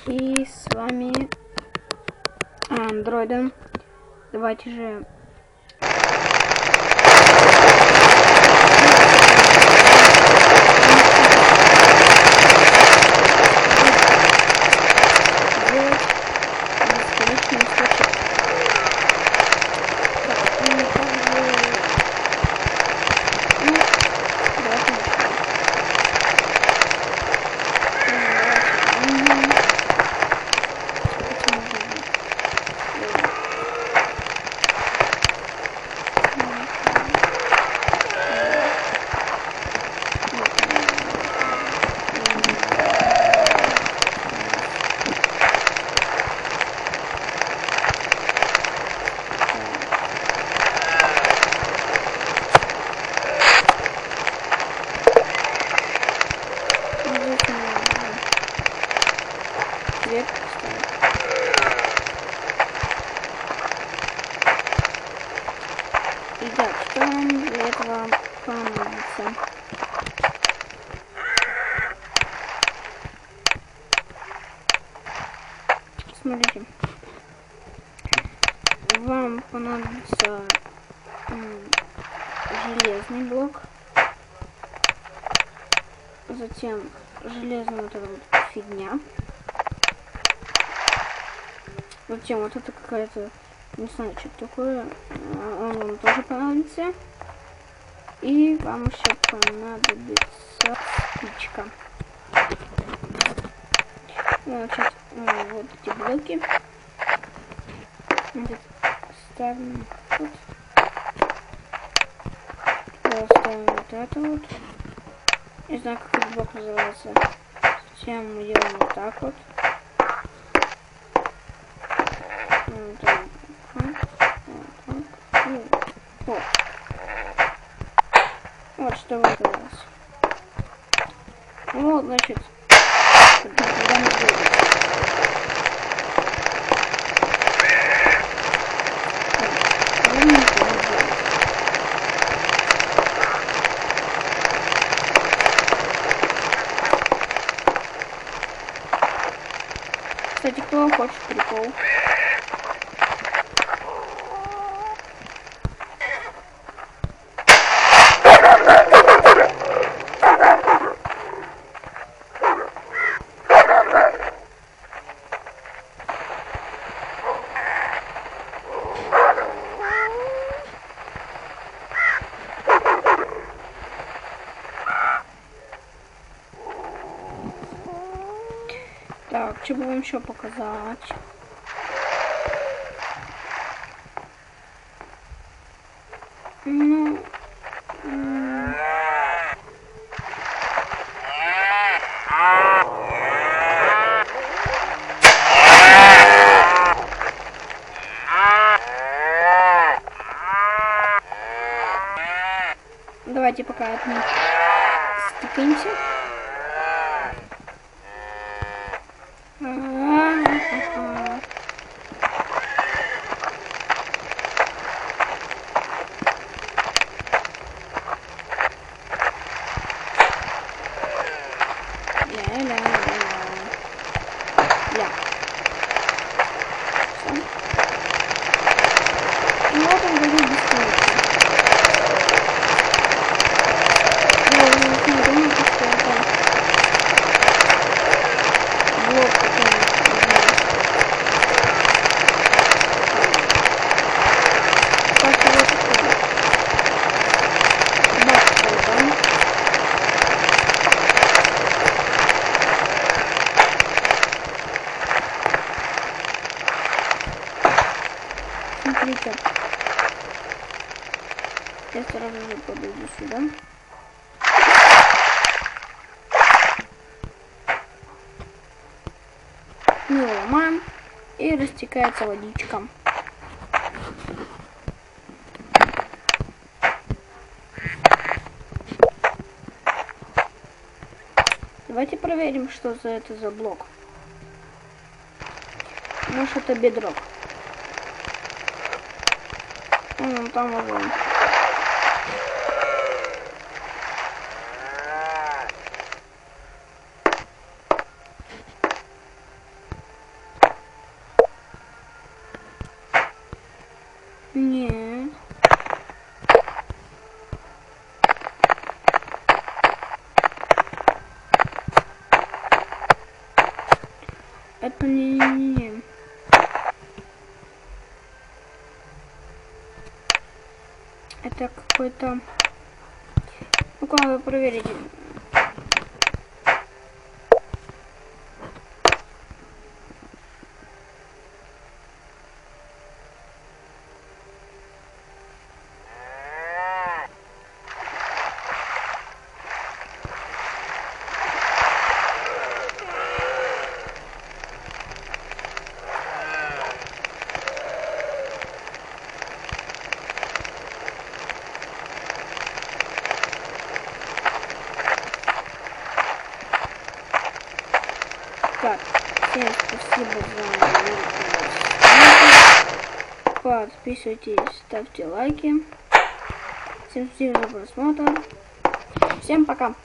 И с вами Андроидом. Давайте же... Итак, что нам для этого понадобится? Смотрите, вам понадобится железный блок, затем железная вот эта вот фигня, затем вот это какая-то, не знаю, что такое, он вам тоже понадобится, и вам еще понадобится спичка. Значит, вот эти блоки. Значит, ставим тут. Ставим вот это вот. Не знаю, как этот блок называется. Затем мы делаем вот так вот. Вот так. Вот. Вот что выделилось. Вот, значит, когда мы делаем. Кстати, кто хочет прикол? Так, что бы вам еще показать? Ну, давайте пока от них стыкаемся. Смотрите, я сразу же подойду сюда. Мы ломаем, и растекается водичка. Давайте проверим, что это за блок. Может, это бедрок. Там вот. Это не. Это какой-то... Ну-ка, надо проверить. Так, всем спасибо за внимание. Подписывайтесь, ставьте лайки. Всем спасибо за просмотр. Всем пока.